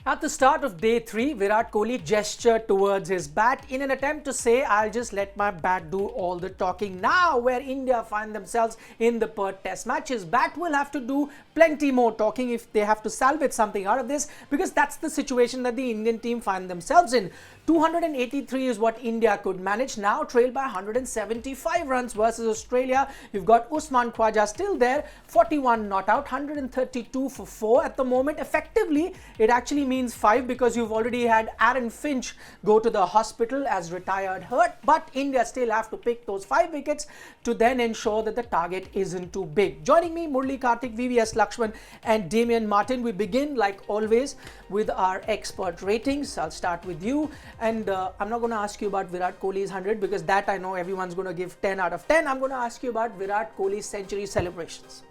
At the start of day 3, Virat Kohli gestured towards his bat in an attempt to say, I'll just let my bat do all the talking. Now, where India find themselves in the Perth Test match, his bat will have to do plenty more talking if they have to salvage something out of this, because that's the situation that the Indian team find themselves in. 283 is what India could manage, now trailed by 175 runs versus Australia. You've got Usman Khawaja still there, 41 not out, 132 for 4 at the moment. Effectively, it actually means 5 because you've already had Aaron Finch go to the hospital as retired hurt, but India still have to pick those 5 wickets to then ensure that the target isn't too big. Joining me, Murali, Kartik, VVS, Laxman and Damien, Martyn. We begin like always with our expert ratings. I'll start with you. And I'm not going to ask you about Virat Kohli's 100 because that I know everyone's going to give 10 out of 10. I'm going to ask you about Virat Kohli's century celebrations.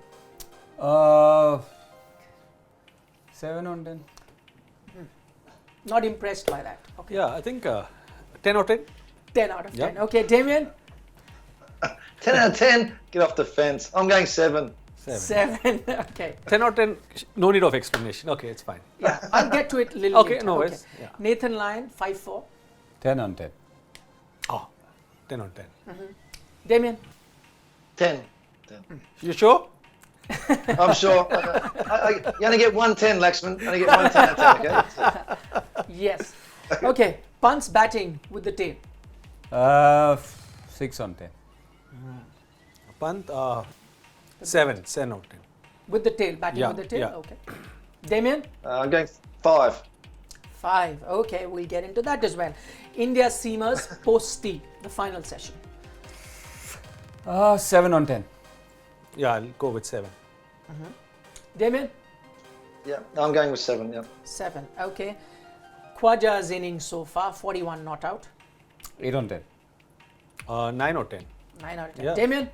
7 on 10. Not impressed by that. Okay. Yeah, I think 10 out of 10. 10 out of 10. Yeah. Okay, Damien? 10 out of 10, get off the fence. I'm going 7. 7. Okay. 10 out of 10, no need of explanation. Okay, it's fine. Yeah, I'll get to it a little Okay, later. no worries. Yeah. Nathan Lyon, 5-4. 10 on 10. Oh, 10 on 10. Damien? 10. You sure? I'm sure. You only get 110, Laxman. You only get 110 out of 10, okay? Yes. Okay, punts batting with the tail. 6 on 10. Pant, 7 out of 10. With the tail, batting Yeah, with the tail? yeah. Okay. Damien? I'm going 5. 5. Okay, we'll get into that as well. India seamers post-T, the final session. 7 on 10. Yeah, I'll go with 7. Damien? Yeah, I'm going with 7, yeah. 7. Okay. Khwaja's innings so far, 41 not out. 8 on 10. 9 out of 10. 9 out of 10. Yeah. Damien?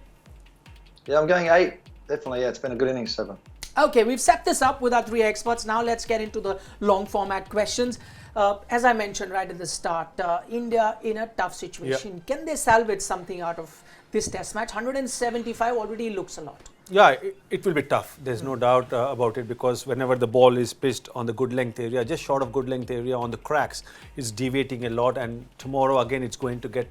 Yeah, I'm going 8. Definitely, yeah, it's been a good innings, 7. Okay, we've set this up with our 3 experts. Now let's get into the long format questions. As I mentioned right at the start, India in a tough situation. Yeah. Can they salvage something out of this test match? 175 already looks a lot. Yeah, it will be tough. There's no doubt about it, because whenever the ball is pitched on the good length area, just short of good length area on the cracks, it's deviating a lot, and tomorrow again it's going to get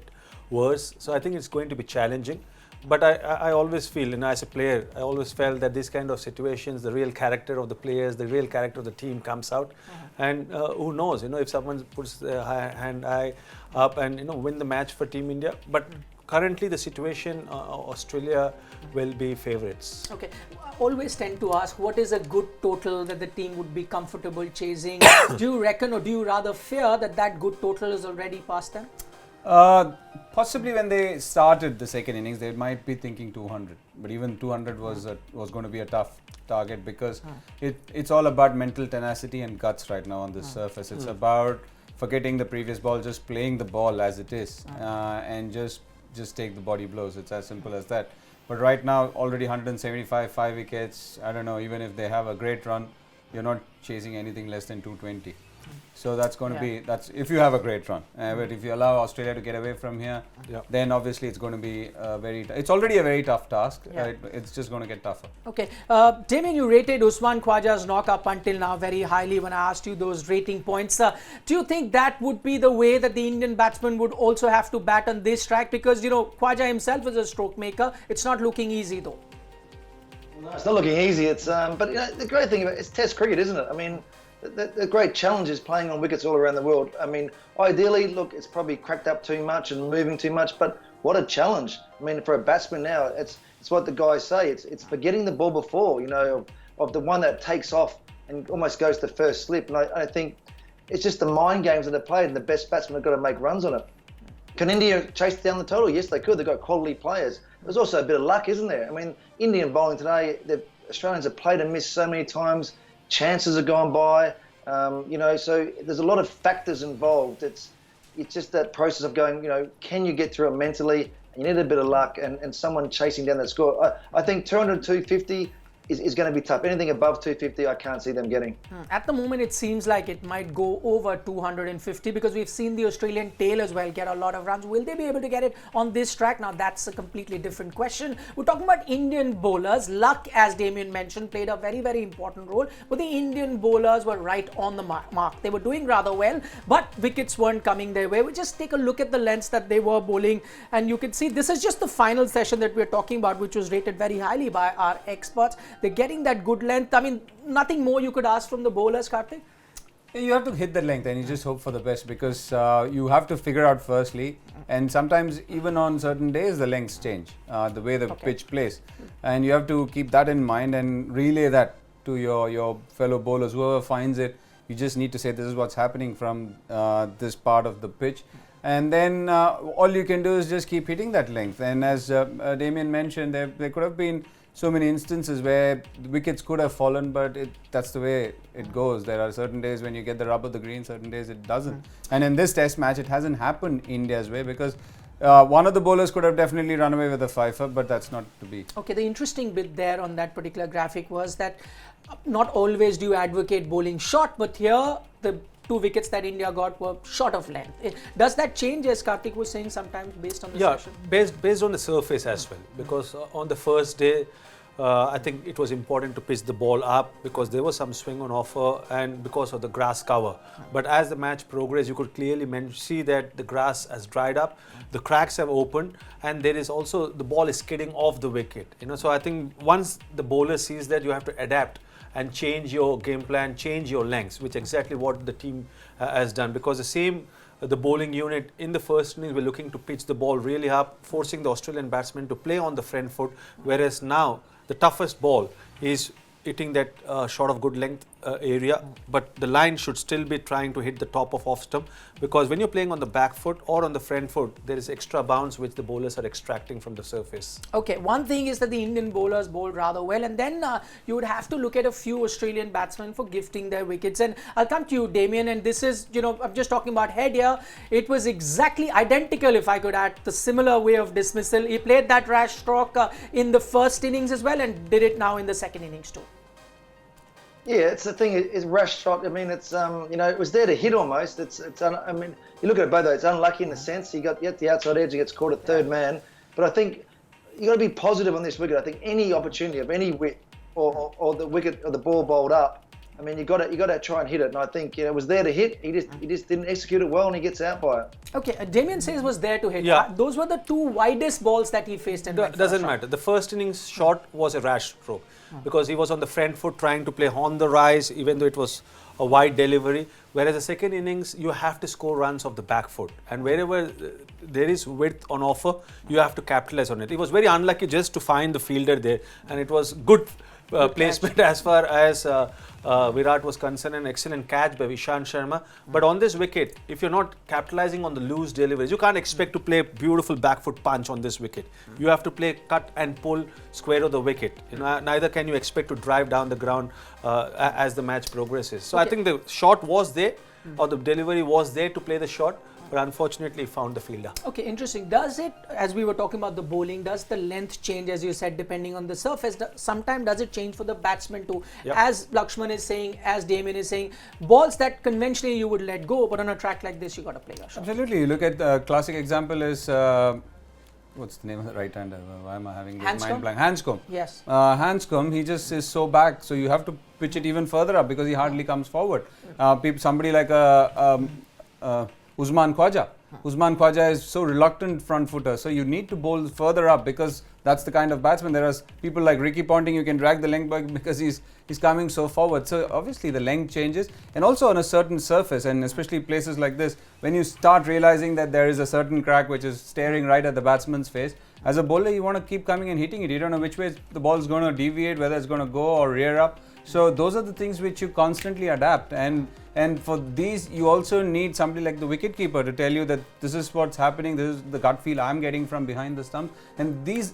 worse. So I think it's going to be challenging. But I always feel, and as a player, I always felt that this kind of situations, the real character of the players, the real character of the team comes out. And who knows, if someone puts their hand high up and, win the match for Team India. But currently the situation, Australia will be favourites. Okay, I always tend to ask what is a good total that the team would be comfortable chasing. Do you reckon, or do you rather fear that good total is already past them? Possibly when they started the second innings, they might be thinking 200. But even 200 was going to be a tough target, because it's all about mental tenacity and guts right now on this surface. It's about forgetting the previous ball, just playing the ball as it is, and just take the body blows. It's as simple as that. But right now, already 175, 5 wickets. I don't know, even if they have a great run, you're not chasing anything less than 220. So that's going to be, that's if you have a great run. But if you allow Australia to get away from here, then obviously it's going to be it's already a very tough task. It's just going to get tougher. Okay. Damien, you rated Usman Khawaja's knock-up until now very highly when I asked you those rating points. Do you think that would be the way that the Indian batsman would also have to bat on this track? Because, Khawaja himself is a stroke maker. It's not looking easy though. No, it's not looking easy. It's but the great thing about it's Test cricket, isn't it? I mean, the great challenge is playing on wickets all around the world. I mean, ideally, look, it's probably cracked up too much and moving too much, but what a challenge. I mean, for a batsman now, it's what the guys say. It's forgetting the ball before, of the one that takes off and almost goes to first slip. And I think it's just the mind games that are played, and the best batsmen have got to make runs on it. Can India chase down the total? Yes, they could. They've got quality players. There's also a bit of luck, isn't there? I mean, Indian bowling today, the Australians have played and missed so many times. Chances have gone by, so there's a lot of factors involved. It's just that process of going, can you get through it mentally? You need a bit of luck and someone chasing down that score. I think 200, 250, is going to be tough. Anything above 250, I can't see them getting. At the moment, it seems like it might go over 250 because we've seen the Australian tail as well get a lot of runs. Will they be able to get it on this track? Now, that's a completely different question. We're talking about Indian bowlers. Luck, as Damien mentioned, played a very, very important role. But the Indian bowlers were right on the mark. They were doing rather well, but wickets weren't coming their way. We just take a look at the lengths that they were bowling, and you can see this is just the final session that we're talking about, which was rated very highly by our experts. They're getting that good length. I mean, nothing more you could ask from the bowlers, Kartik. You have to hit the length and you just hope for the best, because you have to figure out firstly, and sometimes even on certain days the lengths change, the way the pitch plays, and you have to keep that in mind and relay that to your fellow bowlers. Whoever finds it, you just need to say this is what's happening from this part of the pitch, and then all you can do is just keep hitting that length. And as Damien mentioned, there could have been so many instances where the wickets could have fallen, but that's the way it goes. There are certain days when you get the rub of the green, certain days it doesn't. And in this test match, it hasn't happened India's way, because one of the bowlers could have definitely run away with a fifer, but that's not to be. Okay, the interesting bit there on that particular graphic was that not always do you advocate bowling short, but here the 2 wickets that India got were short of length. Does that change, as Kartik was saying, sometimes based on the session? Based on the surface as well, because on the first day, I think it was important to pitch the ball up because there was some swing on offer and because of the grass cover. But as the match progressed, you could clearly see that the grass has dried up, the cracks have opened, and there is also the ball is skidding off the wicket. So I think once the bowler sees that, you have to adapt and change your game plan, change your lengths, which exactly what the team has done. Because the bowling unit in the first innings were looking to pitch the ball really up, forcing the Australian batsmen to play on the front foot, whereas now the toughest ball is hitting that short of good length area, but the line should still be trying to hit the top of off stump, because when you're playing on the back foot or on the front foot, there is extra bounce which the bowlers are extracting from the surface. Okay, one thing is that the Indian bowlers bowled rather well, and then you would have to look at a few Australian batsmen for gifting their wickets. And I'll come to you, Damien, and this is, I'm just talking about head here. It was exactly identical, if I could add, the similar way of dismissal. He played that rash stroke in the first innings as well and did it now in the second innings too. Yeah, it's the thing. It's rash shot. I mean, it's it was there to hit almost. I mean, you look at it both ways. It's unlucky in the sense he got the outside edge. He gets caught at third man. But I think you got to be positive on this wicket. I think any opportunity of any width or the wicket or the ball bowled up, I mean, you got to try and hit it. And I think it was there to hit. He just didn't execute it well, and he gets out by it. Okay, Damien says was there to hit. Yeah. Those were the 2 widest balls that he faced. And doesn't matter. The first innings shot was a rash stroke because he was on the front foot trying to play on the rise, even though it was a wide delivery. Whereas the second innings, you have to score runs off the back foot, and wherever there is width on offer, you have to capitalize on it. It was very unlucky just to find the fielder there, and it was good placement as far as Virat was concerned, an excellent catch by Ishant Sharma. But on this wicket, if you're not capitalizing on the loose deliveries, you can't expect to play beautiful back foot punch on this wicket. You have to play cut and pull square of the wicket. Neither can you expect to drive down the ground as the match progresses. So I think the shot was there, or the delivery was there to play the shot, but unfortunately found the fielder. Okay, interesting. Does it, as we were talking about the bowling, does the length change, as you said, depending on the surface? Sometimes does it change for the batsman too? Yep. As Laxman is saying, as Damien is saying, balls that conventionally you would let go, but on a track like this, you got to play your shot. Absolutely. You look at the classic example is, what's the name of the right hander? Why am I having this mind blank? Hanscom. Yes. Hanscom, he just is so back, so you have to pitch it even further up because he hardly comes forward. Somebody like Usman Khwaja. Usman Khwaja is so reluctant front footer, so you need to bowl further up because that's the kind of batsman. There are people like Ricky Ponting, you can drag the length back because he's coming so forward. So obviously the length changes, and also on a certain surface, and especially places like this, when you start realizing that there is a certain crack which is staring right at the batsman's face, as a bowler you want to keep coming and hitting it. You don't know which way the ball is going to deviate, whether it's going to go or rear up. So those are the things which you constantly adapt, and for these you also need somebody like the wicketkeeper to tell you that this is what's happening, this is the gut feel I'm getting from behind the stump, and these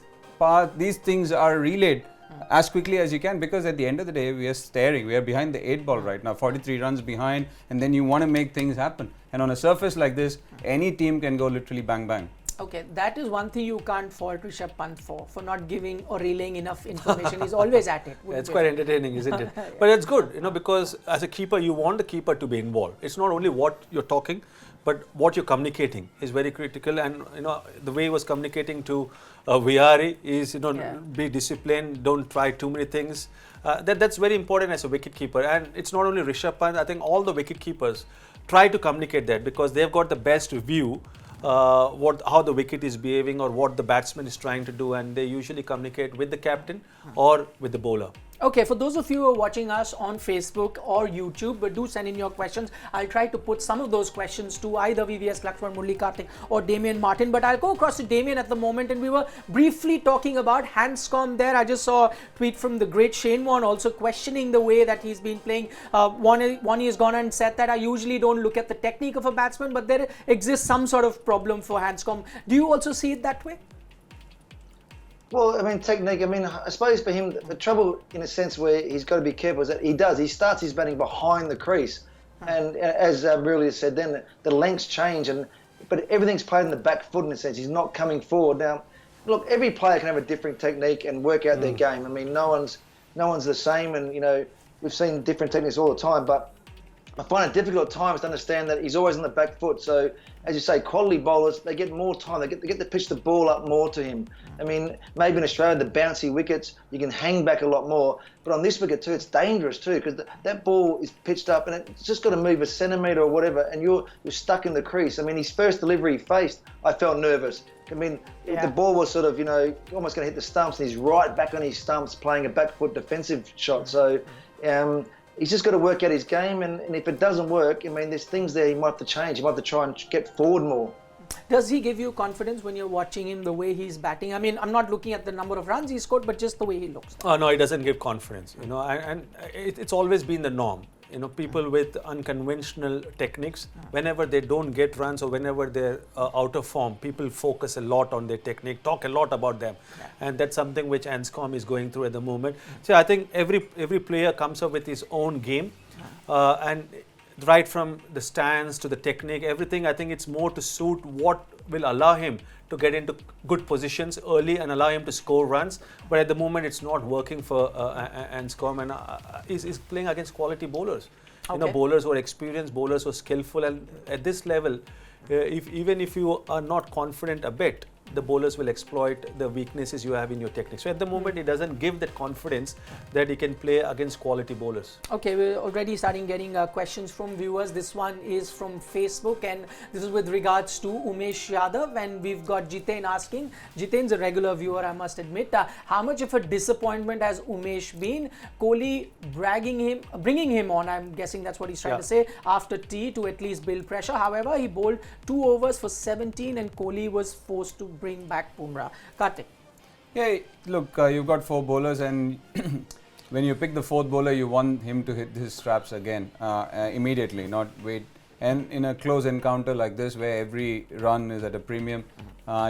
things are relayed as quickly as you can, because at the end of the day we are behind the 8 ball right now, 43 runs behind, and then you want to make things happen, and on a surface like this any team can go literally bang bang. Okay, that is one thing you can't fault Rishabh Pant for not giving or relaying enough information. He's always at it. It's quite entertaining, isn't it? But it's good, because as a keeper, you want the keeper to be involved. It's not only what you're talking, but what you're communicating is very critical. And the way he was communicating to Vihari is, be disciplined, don't try too many things. That's very important as a wicket keeper. And it's not only Rishabh Pant. I think all the wicket keepers try to communicate that, because they've got the best view how the wicket is behaving or what the batsman is trying to do, and they usually communicate with the captain or with the bowler. Okay, for those of you who are watching us on Facebook or YouTube, but do send in your questions. I'll try to put some of those questions to either VVS, Laxman, Murali, Kartik or Damien, Martyn. But I'll go across to Damien at the moment, and we were briefly talking about Hanscom there. I just saw a tweet from the great Shane Warne also questioning the way that he's been playing. One has gone and said that I usually don't look at the technique of a batsman, but there exists some sort of problem for Hanscom. Do you also see it that way? Well, I mean, technique, I suppose for him, the trouble in a sense where he's got to be careful is that he starts his batting behind the crease. And as Murali said then, the lengths change, but everything's played in the back foot in a sense. He's not coming forward. Now, look, every player can have a different technique and work out their game. I mean, no one's the same, and, we've seen different techniques all the time, but I find it difficult at times to understand that he's always on the back foot. So, as you say, quality bowlers, they get more time. They get to pitch the ball up more to him. I mean, maybe in Australia, the bouncy wickets, you can hang back a lot more. But on this wicket too, it's dangerous too, because that ball is pitched up and it's just got to move a centimetre or whatever, and you're stuck in the crease. I mean, his first delivery he faced, I felt nervous. I mean, the ball was sort of, almost going to hit the stumps, and he's right back on his stumps playing a back foot defensive shot. So, he's just got to work out his game, and if it doesn't work, there's things there he might have to change. He might have to try and get forward more. Does he give you confidence when you're watching him, the way he's batting? I'm not looking at the number of runs he scored, but just the way he looks. Oh, no, he doesn't give confidence, and it's always been the norm. People with unconventional techniques, whenever they don't get runs or whenever they're out of form, people focus a lot on their technique, talk a lot about them. And that's something which Hanscom is going through at the moment. So I think every player comes up with his own game, and right from the stance to the technique, everything, I think it's more to suit what will allow him to get into good positions early and allow him to score runs. But at the moment, it's not working for Hanscom, and he's playing against quality bowlers. Okay. Bowlers who are experienced, bowlers who are skillful, and at this level, even if you are not confident a bit, the bowlers will exploit the weaknesses you have in your technique. So at the moment, it doesn't give that confidence that he can play against quality bowlers. Okay, we're already starting getting questions from viewers. This one is from Facebook, and this is with regards to Umesh Yadav, and we've got Jiten asking. Jiten's a regular viewer, I must admit. How much of a disappointment has Umesh been? Kohli bringing him on, I'm guessing that's what he's trying to say, after tea to at least build pressure. However, he bowled 2 overs for 17 and Kohli was forced to bring back Bumrah. Kartik. Yeah, look, you've got 4 bowlers, and when you pick the 4th bowler, you want him to hit his straps again immediately, not wait. And in a close encounter like this, where every run is at a premium,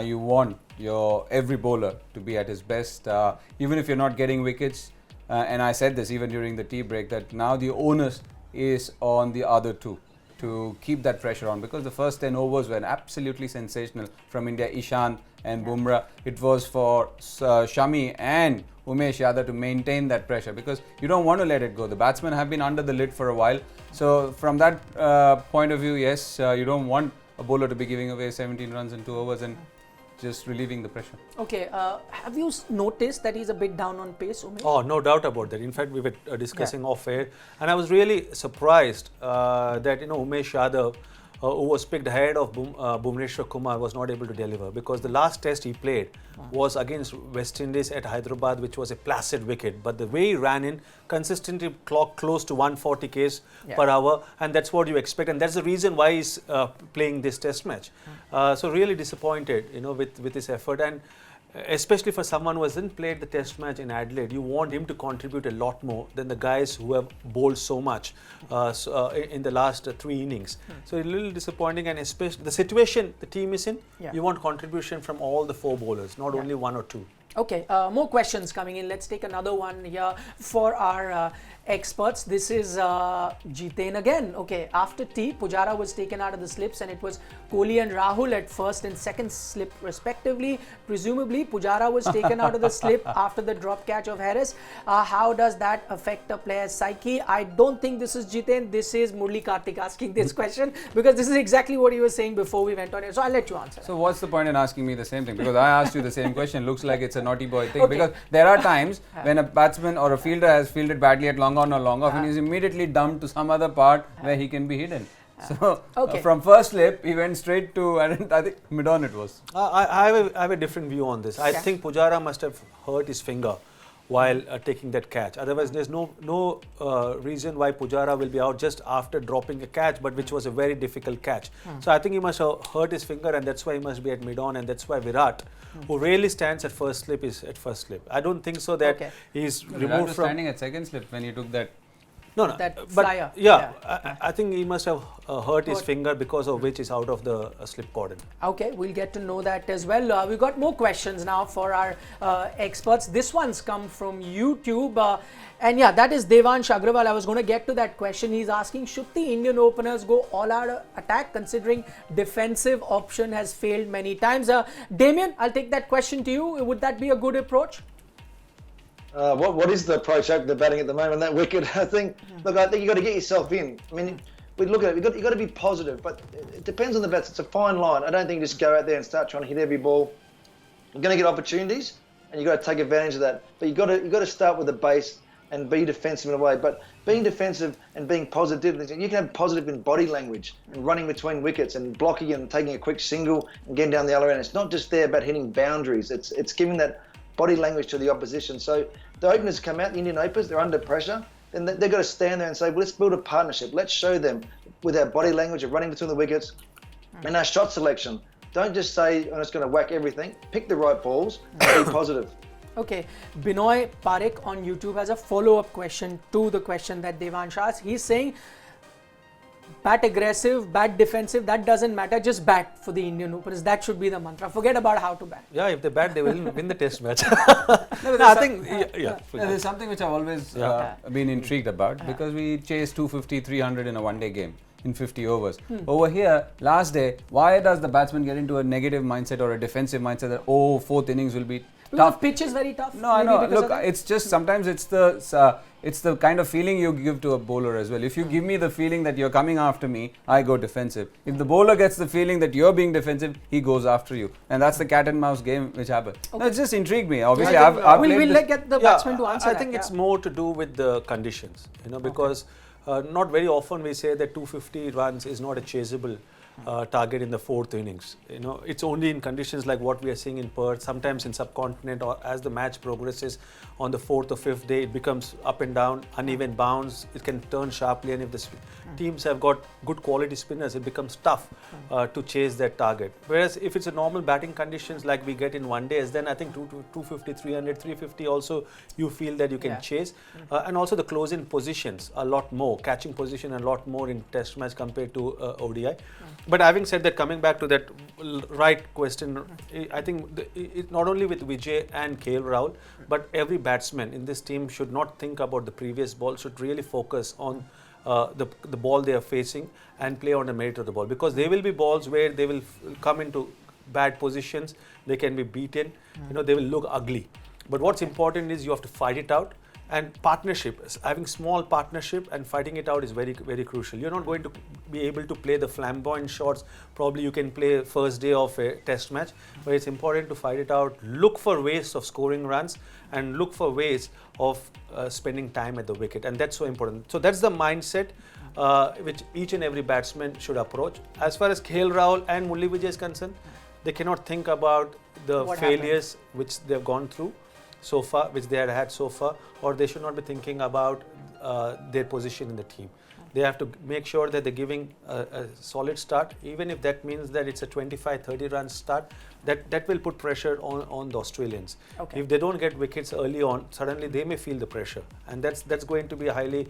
you want your every bowler to be at his best, even if you're not getting wickets. And I said this even during the tea break, that now the onus is on the other 2 to keep that pressure on, because the first 10 overs were absolutely sensational from India, Ishant and Bumrah. It was for Shami and Umesh Yadav to maintain that pressure, because you don't want to let it go. The batsmen have been under the lid for a while. So from that point of view, yes, you don't want a bowler to be giving away 17 runs in 2 overs and just relieving the pressure. Okay, have you noticed that he's a bit down on pace, Umesh? Oh, no doubt about that. In fact, we were discussing off air, and I was really surprised that Umesh Yadav, who was picked ahead of Bhuvneshwar Kumar, was not able to deliver, because the last test he played was against West Indies at Hyderabad, which was a placid wicket. But the way he ran in, consistently clocked close to 140 k's per hour, and that's what you expect, and that's the reason why he's playing this test match. So really disappointed, with his effort, and especially for someone who hasn't played the test match in Adelaide, you want him to contribute a lot more than the guys who have bowled so much in the last 3 innings. So a little disappointing, and especially the situation the team is in, you want contribution from all the 4 bowlers, not only 1 or 2. Okay, more questions coming in. Let's take another one here for our experts. This is Jitain again. Okay, after tea, Pujara was taken out of the slips and it was Kohli and Rahul at first and second slip respectively. Presumably, Pujara was taken out of the slip after the drop catch of Harris. How does that affect a player's psyche? I don't think this is Jitain. This is Murali Kartik asking this question because this is exactly what he was saying before we went on here. So I'll let you answer. So what's the point in asking me the same thing? Because I asked you the same question. Looks like it's a naughty boy thing. Okay. Because there are times when a batsman or a fielder has fielded badly at long on or long off and he's immediately dumped to some other part where he can be hidden. So from first slip, he went straight to, I think mid-on it was. I have a different view on this. I think Pujara must have hurt his finger while taking that catch. Otherwise, there's no reason why Pujara will be out just after dropping a catch, but which was a very difficult catch. So I think he must have hurt his finger, and that's why he must be at mid-on, and that's why Virat, who rarely stands at first slip, is at first slip. I don't think so that he's removed was from standing at second slip when he took that. No, that but flyer. I think he must have hurt his finger, because of which is out of the slip cordon. Okay, we'll get to know that as well. We've got more questions now for our experts. This one's come from YouTube. And yeah, that is Devansh Agrawal. I was going to get to that question. He's asking, should the Indian openers go all-out attack considering defensive option has failed many times? Damien, I'll take that question to you. Would that be a good approach? What is the approach after the batting at the moment? That wicket, I think you've got to get yourself in. I mean, we look at it, you've got to be positive, but it depends on the bats. It's a fine line. I don't think you just go out there and start trying to hit every ball. You're going to get opportunities, and you've got to take advantage of that. But you've got to start with the base and be defensive in a way. But being defensive and being positive, you can have positive in body language and running between wickets and blocking and taking a quick single and getting down the other end. It's not just there about hitting boundaries. It's giving that body language to the opposition. So the openers come out, the Indian openers, they're under pressure. Then they've got to stand there and say, well, let's build a partnership. Let's show them with our body language of running between the wickets and our shot selection. Don't just say, I'm just going to whack everything. Pick the right balls and be positive. Okay, Binoy Parekh on YouTube has a follow-up question to the question that Devansh asked. He's saying, bat aggressive, bat defensive, that doesn't matter, just bat for the Indian openers. That should be the mantra. Forget about how to bat. Yeah, if they bat, they will win the test match. There's something which I've always been intrigued about, because we chase 250, 300 in a one-day game in 50 overs. Over here, last day, why does the batsman get into a negative mindset or a defensive mindset that, fourth innings will be tough? The pitch is very tough. No, I know. Look, it's just sometimes it's the kind of feeling you give to a bowler as well. If you give me the feeling that you're coming after me, I go defensive. If the bowler gets the feeling that you're being defensive, he goes after you. And that's the cat and mouse game which happens. Okay. No, it just intrigued me. Obviously, we'll get the batsman to answer I think it's more to do with the conditions, because not very often we say that 250 runs is not a chaseable target in the fourth innings. It's only in conditions like what we are seeing in Perth, sometimes in subcontinent, or as the match progresses on the fourth or fifth day, it becomes up and down, uneven bounce. It can turn sharply, and if the teams have got good quality spinners, it becomes tough to chase that target. Whereas if it's a normal batting conditions like we get in one days, then I think 250, 300, 350 also you feel that you can chase. And also the close-in positions a lot more, catching position a lot more in test match compared to ODI. But having said that, coming back to that right question, I think it not only with Vijay and KL Rahul, but every batsman in this team should not think about the previous ball, should really focus on the ball they are facing and play on the merit of the ball, because there will be balls where they will come into bad positions, they can be beaten, they will look ugly. But what's important is you have to fight it out. And partnership, having small partnership and fighting it out is very, very crucial. You're not going to be able to play the flamboyant shots. Probably you can play first day of a test match, but it's important to fight it out. Look for ways of scoring runs and look for ways of spending time at the wicket. And that's so important. So that's the mindset which each and every batsman should approach. As far as KL Rahul and Murali Vijay is concerned, they cannot think about the failures which they've gone through so far, which they had so far, or they should not be thinking about their position in the team. They have to make sure that they're giving a solid start, even if that means that it's a 25-30 run start. That will put pressure on the Australians. Okay. If they don't get wickets early on, suddenly they may feel the pressure, and that's going to be a highly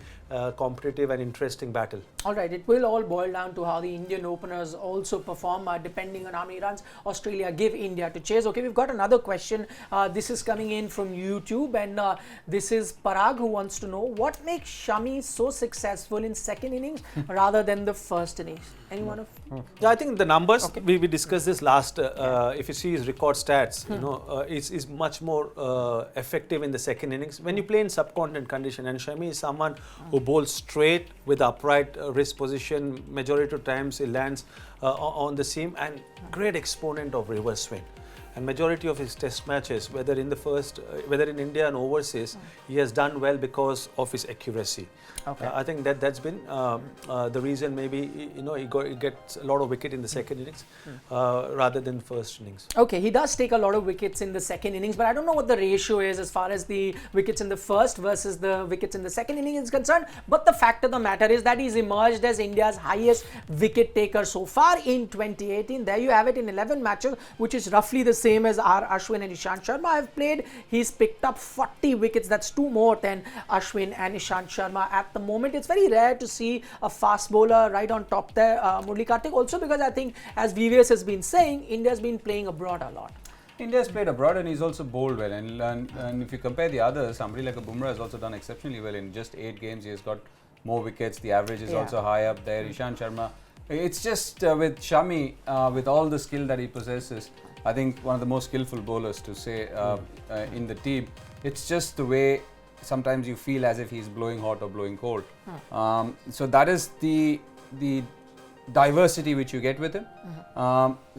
competitive and interesting battle. All right, it will all boil down to how the Indian openers also perform, depending on how many runs Australia give India to chase. Okay, we've got another question. This is coming in from YouTube, and this is Parag, who wants to know what makes Shami so successful in second innings rather than the first innings. Anyone of? Yeah, I think the numbers, we discussed this last. If you see his record stats, is much more effective in the second innings. When you play in subcontinent condition, and Shami is someone who bowls straight with upright wrist position, majority of times he lands on the seam, and great exponent of reverse swing. And majority of his test matches, whether in the first, whether in India and overseas, he has done well because of his accuracy. Okay. I think that's been the reason. Maybe he gets a lot of wicket in the second innings rather than first innings. Okay, he does take a lot of wickets in the second innings, but I don't know what the ratio is as far as the wickets in the first versus the wickets in the second innings is concerned. But the fact of the matter is that he's emerged as India's highest wicket taker so far in 2018. There you have it in 11 matches, which is roughly the same as Ashwin and Ishant Sharma have played. He's picked up 40 wickets. That's 2 more than Ashwin and Ishant Sharma at the moment. It's very rare to see a fast bowler right on top there, Murali, Kartik, also because I think, as VVS has been saying, India's been playing abroad a lot. India's played abroad and he's also bowled well. And if you compare the others, somebody like a Bumrah has also done exceptionally well. In just 8 games, he has got more wickets. The average is also high up there. Ishant Sharma. It's just with Shami, with all the skill that he possesses, I think one of the most skillful bowlers to say in the team. It's just the way sometimes you feel as if he's blowing hot or blowing cold. So that is the diversity which you get with him.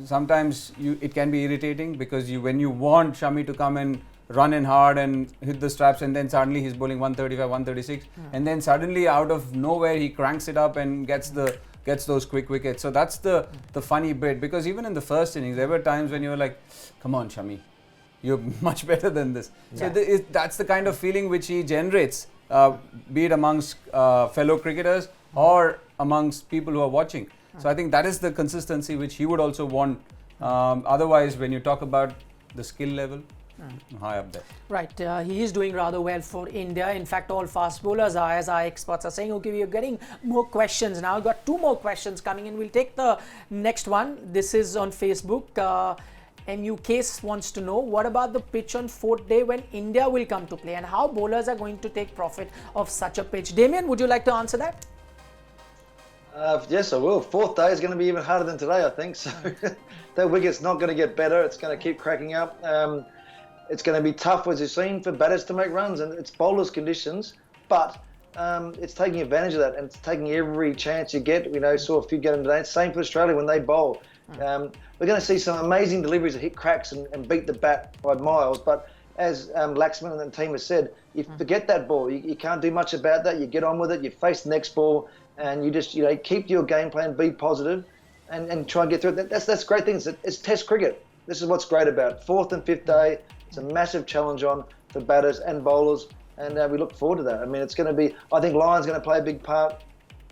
Sometimes it can be irritating because when you want Shami to come and run in hard and hit the straps, and then suddenly he's bowling 135, 136, and then suddenly out of nowhere he cranks it up and gets those quick wickets. So that's the funny bit, because even in the first innings there were times when you were like, come on Shami, you're much better than this. So that's the kind of feeling which he generates, be it amongst fellow cricketers or amongst people who are watching. So I think that is the consistency which he would also want. Otherwise, when you talk about the skill level, high up there. Right, he is doing rather well for India. In fact, all fast bowlers are, as our experts are saying. Okay, we are getting more questions now. We've got 2 more questions coming in. We'll take the next one. This is on Facebook. MUK wants to know, what about the pitch on 4th day when India will come to play, and how bowlers are going to take profit of such a pitch? Damien, would you like to answer that? Yes, I will. 4th day is going to be even harder than today, I think. So that wicket's not going to get better. It's going to keep cracking up. It's going to be tough, as you've seen, for batters to make runs, and it's bowlers' conditions. But it's taking advantage of that, and it's taking every chance you get. Saw a few get them today. Same for Australia when they bowl. We're going to see some amazing deliveries that hit cracks and beat the bat by miles. But as Laxman and the team has said, you forget that ball. You can't do much about that. You get on with it. You face the next ball, and you just keep to your game plan, be positive, and try and get through it. That's the great thing. It's Test cricket. This is what's great about it. 4th and 5th day. It's a massive challenge on for batters and bowlers, and we look forward to that. I mean, it's going to be. I think Lyon's going to play a big part.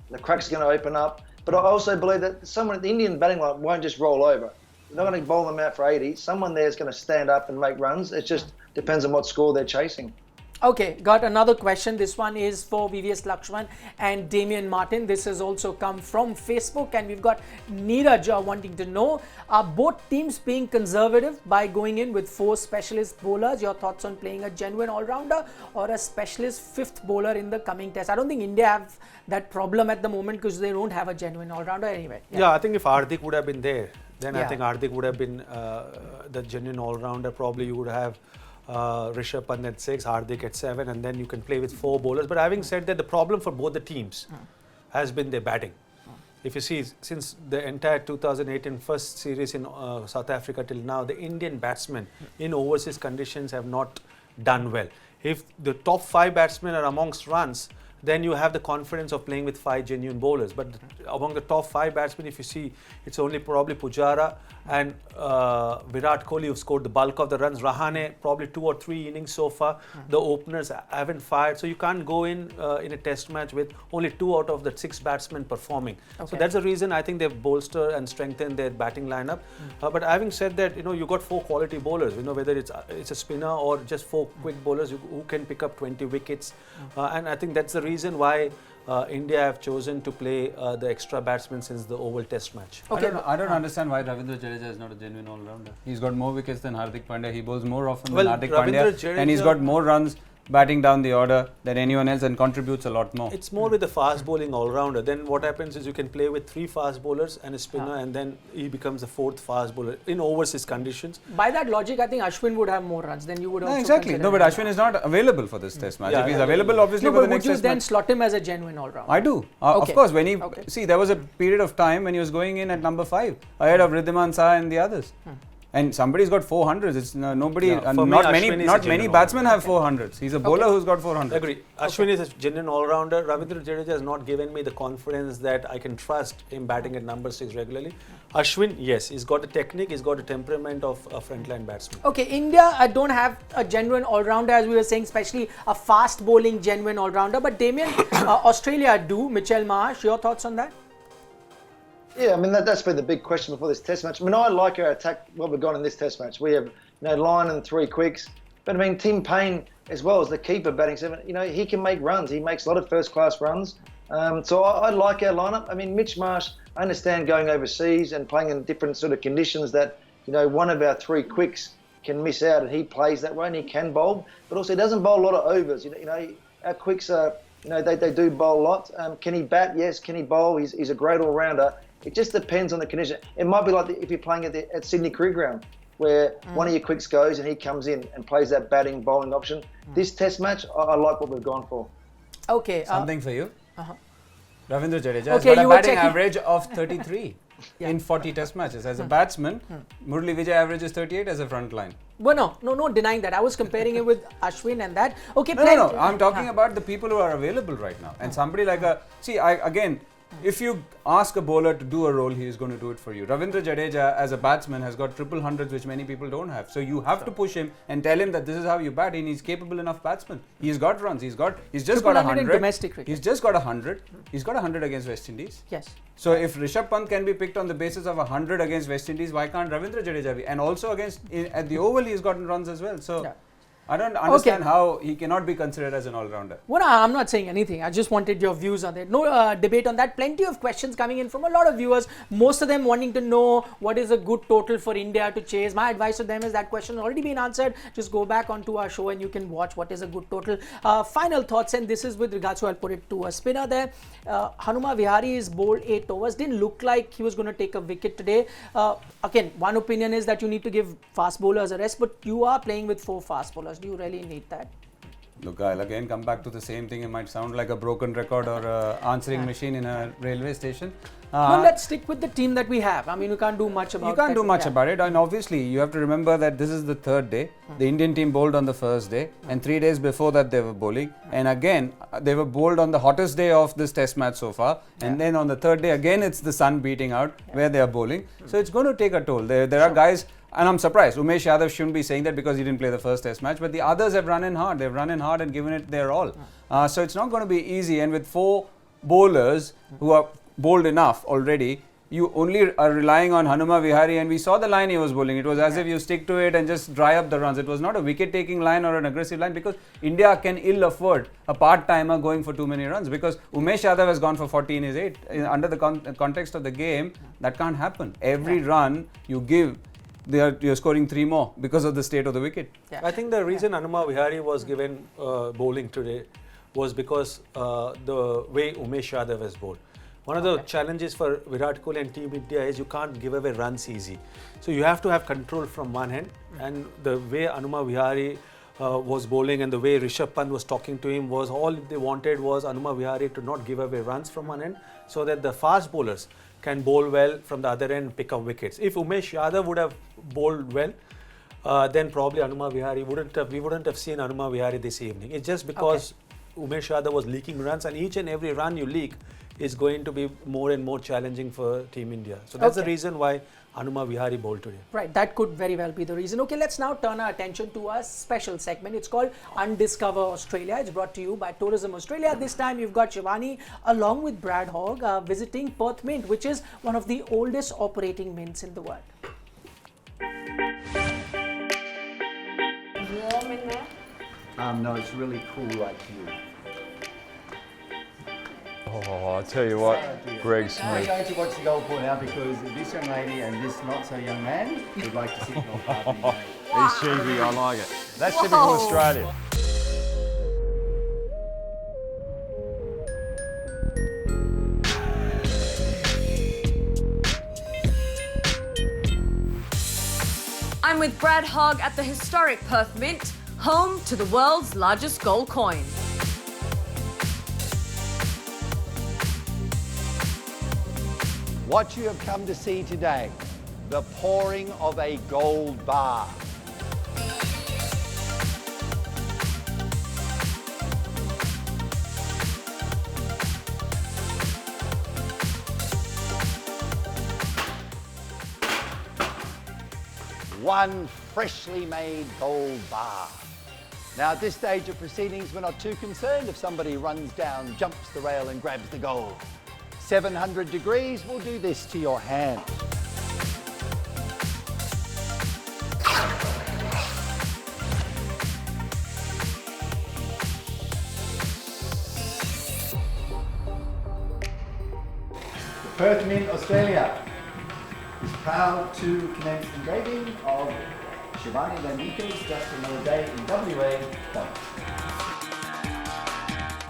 The cracks are going to open up. But I also believe that someone at the Indian batting line won't just roll over. You're not going to bowl them out for 80. Someone there is going to stand up and make runs. It just depends on what score they're chasing. Okay, got another question. This one is for VVS Laxman and Damien Martyn. This has also come from Facebook, and we've got Neeraj wanting to know, are both teams being conservative by going in with 4 specialist bowlers? Your thoughts on playing a genuine all-rounder or a specialist 5th bowler in the coming test? I don't think India have that problem at the moment because they don't have a genuine all-rounder anyway. Yeah, I think if Hardik would have been there, then I think Hardik would have been the genuine all-rounder. Probably you would have Rishabh Pant at 6, Hardik at 7, and then you can play with 4 bowlers. But having said that, the problem for both the teams has been their batting. If you see, since the entire 2018 first series in South Africa till now, the Indian batsmen in overseas conditions have not done well. If the top 5 batsmen are amongst runs, then you have the confidence of playing with 5 genuine bowlers. But among the top 5 batsmen, if you see, it's only probably Pujara and Virat Kohli, who scored the bulk of the runs. Rahane, probably 2 or 3 innings so far. The openers haven't fired, so you can't go in a test match with only 2 out of the 6 batsmen performing. So that's the reason I think they've bolstered and strengthened their batting lineup. But having said that, you got 4 quality bowlers. Whether it's a spinner or just 4 quick bowlers who can pick up 20 wickets. And I think that's the reason why India have chosen to play the extra batsmen since the Oval Test match. Okay. I don't understand why Ravindra Jadeja is not a genuine all-rounder. He's got more wickets than Hardik Pandya. He bowls more often than Hardik Pandya, and he's got more runs batting down the order than anyone else and contributes a lot more. It's more with the fast bowling all-rounder. Then what happens is you can play with 3 fast bowlers and a spinner, and then he becomes the 4th fast bowler in overseas conditions. By that logic, I think Ashwin would have more runs than you would also exactly. consider. No, but Ashwin is not available for this test match. Yeah, if he's available, obviously, for the next would you test then match. slot him as a genuine all-rounder? I do. Of course, when he see, there was a period of time when he was going in at number 5 ahead of Riddhiman Shah and the others. And somebody's got 400s. It's nobody. Yeah, for me, not Ashwin many batsmen have 400s. He's a bowler who's got 400. Agree. Ashwin is a genuine all-rounder. Ravindra Jadeja has not given me the confidence that I can trust him batting at number 6 regularly. Ashwin, yes, he's got the technique, he's got the temperament of a frontline batsman. Okay, India don't have a genuine all-rounder, as we were saying, especially a fast bowling genuine all-rounder. But Damien, Australia do. Mitchell Marsh, your thoughts on that? Yeah, I mean, that's been the big question before this test match. I mean, I like our attack, what we've got in this test match. We have, Lyon and 3 quicks. But I mean, Tim Payne, as well as the keeper batting 7, he can make runs. He makes a lot of first-class runs. So I like our lineup. I mean, Mitch Marsh, I understand going overseas and playing in different sort of conditions that, one of our 3 quicks can miss out, and he plays that way and he can bowl. But also, he doesn't bowl a lot of overs. Our quicks are, they do bowl a lot. Can he bat? Yes. Can he bowl? He's a great all-rounder. It just depends on the condition. It might be like if you're playing at Sydney Cricket Ground, where one of your quicks goes and he comes in and plays that batting, bowling option. This test match, I like what we've gone for. Okay. Something for you. Ravindra Jadeja has Okay, got a you were batting checking- average of 33 in 40 test matches. As a batsman, Murali Vijay averages 38 as a front line. Well, no denying that. I was comparing it with Ashwin and that. Okay, No. I'm talking about the people who are available right now. And somebody like if you ask a bowler to do a role, he is going to do it for you. Ravindra Jadeja, as a batsman, has got triple hundreds, which many people don't have. So you have to push him and tell him that this is how you bat, and he's capable enough batsman. He's got runs. He's just got 100 in domestic cricket. He's just got 100. He's got 100 against West Indies. Yes. So if Rishabh Pant can be picked on the basis of 100 against West Indies, why can't Ravindra Jadeja be? And also at the Oval, he's gotten runs as well. So. Yeah. I don't understand how he cannot be considered as an all-rounder. Well, I'm not saying anything. I just wanted your views on that. No debate on that. Plenty of questions coming in from a lot of viewers. Most of them wanting to know what is a good total for India to chase. My advice to them is that question has already been answered. Just go back onto our show and you can watch what is a good total. Final thoughts, and this is with regards to, I'll put it to a spinner there. Hanuma Vihari is bowled 8 overs. Didn't look like he was going to take a wicket today. Again, one opinion is that you need to give fast bowlers a rest, but you are playing with 4 fast bowlers. Do you really need that? Look, I'll again come back to the same thing. It might sound like a broken record or an answering machine in a railway station. Well, let's stick with the team that we have. I mean, you can't do much about it. You can't do much about it, and obviously you have to remember that this is the 3rd day. The Indian team bowled on the 1st day, and 3 days before that they were bowling. And again, they were bowled on the hottest day of this test match so far. And then on the 3rd day, again, it's the sun beating out where they are bowling. So it's going to take a toll. There are guys. And I'm surprised. Umesh Yadav shouldn't be saying that because he didn't play the first test match. But the others have run in hard. They've run in hard and given it their all. So it's not going to be easy. And with 4 bowlers who are bowled enough already, you only are relying on Hanuma Vihari. And we saw the line he was bowling. It was as if you stick to it and just dry up the runs. It was not a wicket-taking line or an aggressive line, because India can ill afford a part-timer going for too many runs, because Umesh Yadav has gone for 40 in his 8. Under the context of the game, that can't happen. Every run you give, you're scoring 3 more because of the state of the wicket. Yeah. I think the reason Hanuma Vihari was given bowling today was because the way Umesh Yadav has bowled. One of the challenges for Virat Kohli and Team India is you can't give away runs easy. So you have to have control from one hand, and the way Hanuma Vihari was bowling and the way Rishabh Pant was talking to him, was all they wanted was Hanuma Vihari to not give away runs from one end, so that the fast bowlers can bowl well from the other end and pick up wickets. If Umesh Yadav would have bowled well, then probably Hanuma Vihari we wouldn't have seen Hanuma Vihari this evening. It's just because Umesh Yadav was leaking runs, and each and every run you leak is going to be more and more challenging for Team India. So that's the reason why Hanuma Vihari bowled today. Right, that could very well be the reason. Okay, let's now turn our attention to a special segment. It's called Undiscover Australia. It's brought to you by Tourism Australia. This time you've got Shivani along with Brad Hogg visiting Perth Mint, which is one of the oldest operating mints in the world. Warm in there? No, it's really cool right here. Oh, I'll tell you what, Greg We're Smith. going to watch the golf ball now because this young lady and this not so young man would like to sit golf after He's cheeky, I like it. That's typical Australia. I'm with Brad Hogg at the historic Perth Mint, home to the world's largest gold coin. What you have come to see today, the pouring of a gold bar. One freshly made gold bar. Now at this stage of proceedings, we're not too concerned if somebody runs down, jumps the rail and grabs the gold. 700 degrees will do this to your hand. The Perth Mint, Australia is proud to commence engraving of Shivani Van Niekerk's Just Another Day in WA.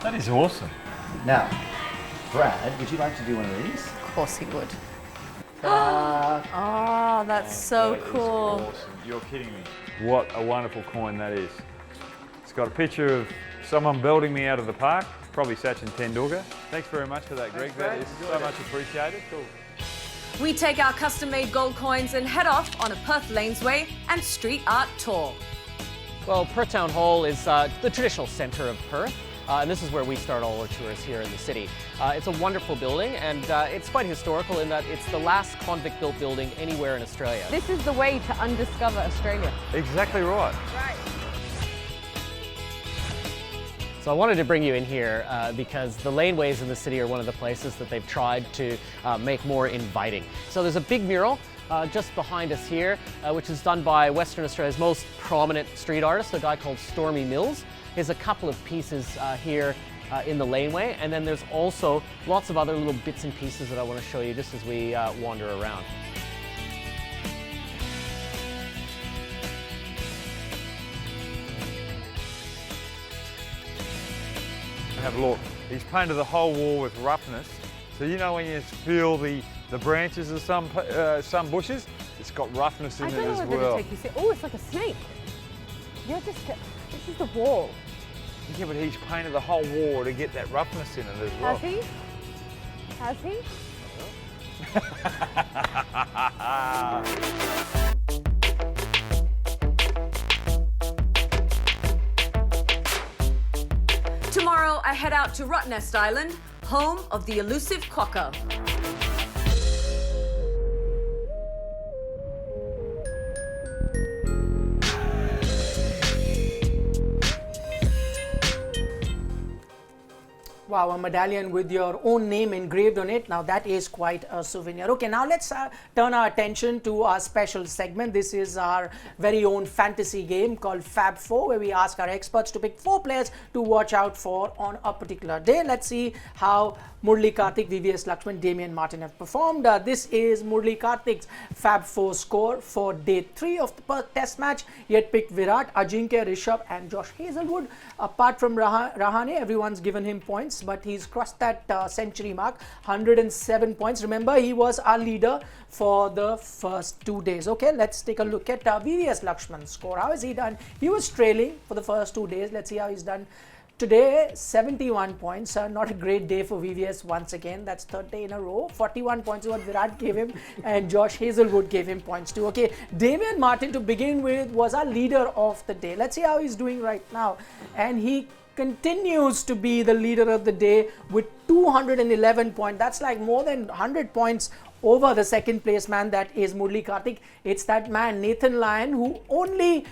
That is awesome. Now, Brad, would you like to do one of these? Of course he would. Ta-da. Oh, that's so That is cool. awesome. You're kidding me. What a wonderful coin that is. It's got a picture of someone belting me out of the park, probably Sachin Tendulkar. Thanks very much for that, Greg. That is so much appreciated. Cool. We take our custom-made gold coins and head off on a Perth Lanesway and street art tour. Well, Perth Town Hall is the traditional centre of Perth, and this is where we start all our tours here in the city. It's a wonderful building, and it's quite historical in that it's the last convict-built building anywhere in Australia. This is the way to undiscover Australia. Exactly right. So I wanted to bring you in here because the laneways in the city are one of the places that they've tried to make more inviting. So there's a big mural just behind us here, which is done by Western Australia's most prominent street artist, a guy called Stormy Mills. He has a couple of pieces here in the laneway, and then there's also lots of other little bits and pieces that I want to show you just as we wander around. Have a look. He's painted the whole wall with roughness. So you know when you feel the branches of some bushes, it's got roughness in I it don't know as whether well. to take you serious. Oh, it's like a snake. You're just, this is the wall. Yeah, but he's painted the whole wall to get that roughness in it as well. Has he? Has he? Tomorrow, I head out to Rottnest Island, home of the elusive quokka. Wow, a medallion with your own name engraved on it. Now that is quite a souvenir. Okay, now let's turn our attention to our special segment. This is our very own fantasy game called Fab 4, where we ask our experts to pick 4 players to watch out for on a particular day. Let's see how Murali, Kartik, VVS, Laxman, Damien, Martyn have performed. This is Murali Kartik's Fab 4 score for day 3 of the Perth Test match. He had picked Virat, Ajinkya, Rishabh and Josh Hazlewood. Apart from Rahane, everyone's given him points, but he's crossed that century mark, 107 points. Remember, he was our leader for the first 2 days. Okay, let's take a look at VVS Laxman's score. How has he done? He was trailing for the first 2 days. Let's see how he's done today. 71 points. Not a great day for VVS once again. That's third day in a row. 41 points is what Virat gave him, and Josh Hazlewood gave him points too. Okay, Damien Martyn to begin with was our leader of the day. Let's see how he's doing right now. And he continues to be the leader of the day with 211 points. That's like more than 100 points over the second place man, that is Murali Kartik. It's that man, Nathan Lyon, who only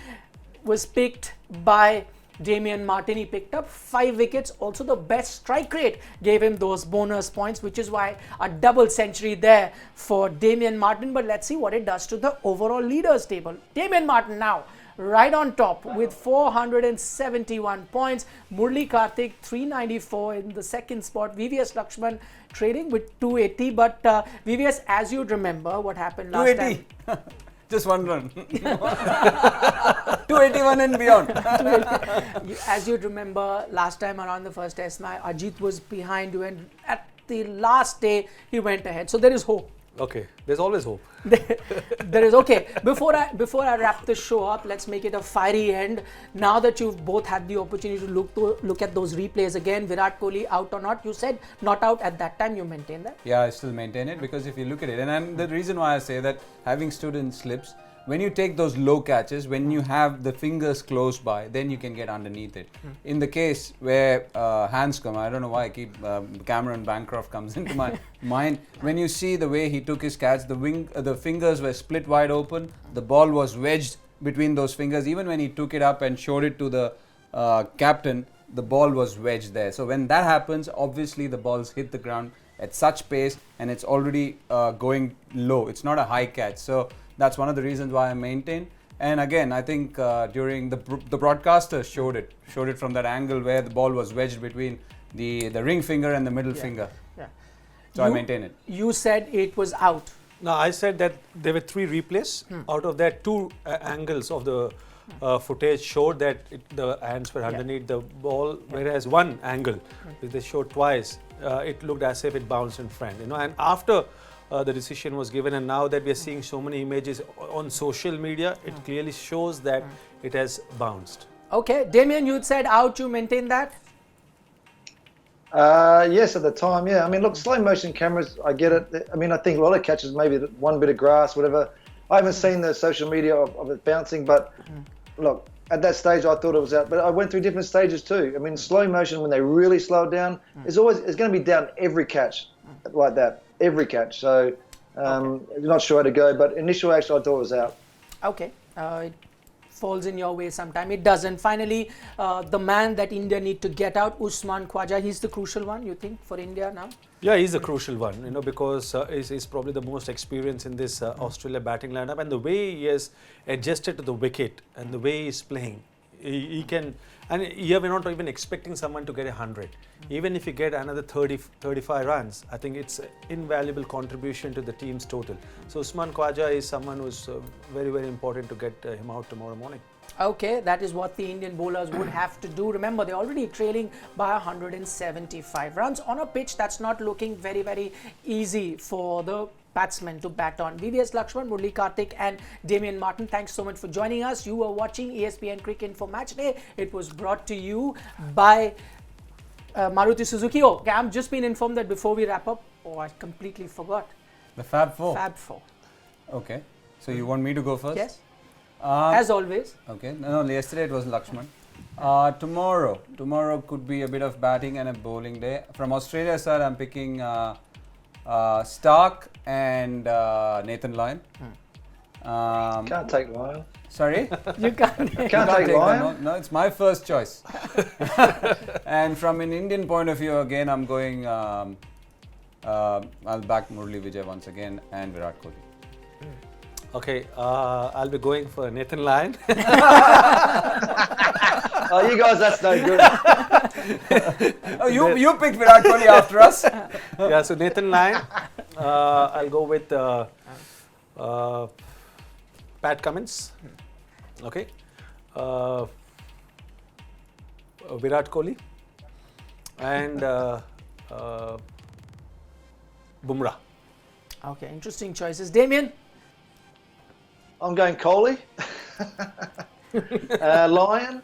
was picked by Damien Martyn. He picked up 5 wickets. Also, the best strike rate gave him those bonus points, which is why a double century there for Damien Martyn. But let's see what it does to the overall leaders table. Damien Martyn now right on top with 471 points. Murali Kartik 394 in the second spot. VVS Laxman trading with 280. But VVS, as you'd remember, what happened last time? 280. Just one run. 281 and beyond. As you'd remember, last time around the first test match, Ajit was behind you, and at the last day, he went ahead. So there is hope. Okay, there's always hope. There is. Okay, before I wrap the show up, let's make it a fiery end. Now that you've both had the opportunity to look at those replays again, Virat Kohli out or not? You said not out at that time. You maintain that? Yeah, I still maintain it, because if you look at it, and the reason why I say that, having stood in slips, when you take those low catches, when you have the fingers close by, then you can get underneath it. In the case where Hanscom, I don't know why I keep Cameron Bancroft comes into my mind. When you see the way he took his catch, the fingers were split wide open. The ball was wedged between those fingers. Even when he took it up and showed it to the captain, the ball was wedged there. So when that happens, obviously the balls hit the ground at such pace, and it's already going low. It's not a high catch. So that's one of the reasons why I maintain. And again, I think during the broadcaster showed it from that angle where the ball was wedged between the ring finger and the middle finger. Yeah. So I maintain it. You said it was out. No, I said that there were 3 replays. Out of that, 2 angles of the footage showed that the hands were underneath the ball, whereas one angle, which they showed twice, it looked as if it bounced in front. And after the decision was given, and now that we are seeing so many images on social media, it clearly shows that it has bounced. Okay, Damien, you said out. You maintain that? Yes, at the time, yeah. I mean, look, slow motion cameras, I get it. I mean, I think a lot of catches, maybe one bit of grass, whatever. I haven't seen the social media of it bouncing, but look, at that stage, I thought it was out. But I went through different stages too. I mean, slow motion, when they really slow it down, it's going to be down every catch like that. Every catch. So, not sure how to go, but initial action, I thought it was out. Okay. It falls in your way sometime. It doesn't. Finally, the man that India need to get out, Usman Khwaja, he's the crucial one, you think, for India now? Yeah, he's a crucial one, because he's probably the most experienced in this Australia batting lineup, and the way he has adjusted to the wicket and the way he's playing, he can. And here we're not even expecting someone to get 100. Even if you get another 30, 35 runs, I think it's an invaluable contribution to the team's total. So Usman Khwaja is someone who's very, very important to get him out tomorrow morning. Okay, that is what the Indian bowlers would have to do. Remember, they're already trailing by 175 runs on a pitch that's not looking very, very easy for the batsmen to bat on. VVS Laxman, Murali Kartik and Damien Martyn, thanks so much for joining us. You were watching ESPN Cricinfo Match Day. It was brought to you by Maruti Suzuki. Oh, okay, I've just been informed that before we wrap up, I completely forgot. The Fab Four. Fab Four. Okay. So you want me to go first? Yes. As always. Okay. No, yesterday it was Laxman. Tomorrow could be a bit of batting and a bowling day. From Australia side, I'm picking Stark and Nathan Lyon. Can't take Lyon. Sorry? You can't. Can't take Lyon. No, it's my first choice. And from an Indian point of view, again, I'm going. I'll back Murali Vijay once again and Virat Kohli. Okay, I'll be going for Nathan Lyon. Oh, you guys, that's no good. Oh, you picked Virat Kohli after us. Yeah, so Nathan Lyon. I'll go with Pat Cummins. Okay. Virat Kohli. And Bumrah. Okay, interesting choices. Damien? I'm going Kohli, Lyon,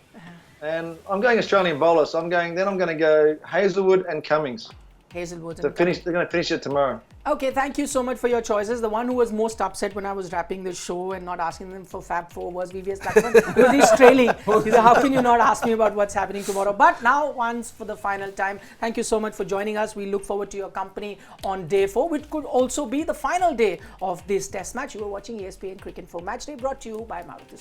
and I'm going Australian bowler. So I'm going to go Hazelwood and Cummins. Hazelwood. They're going to finish it tomorrow. Okay, thank you so much for your choices. The one who was most upset when I was wrapping the show and not asking them for Fab 4 was VVS Laxman, because he's trailing. He's like, how can you not ask me about what's happening tomorrow? But now, once for the final time, thank you so much for joining us. We look forward to your company on day 4, which could also be the final day of this test match. You were watching ESPN Cricinfo Match Day, brought to you by Martyn.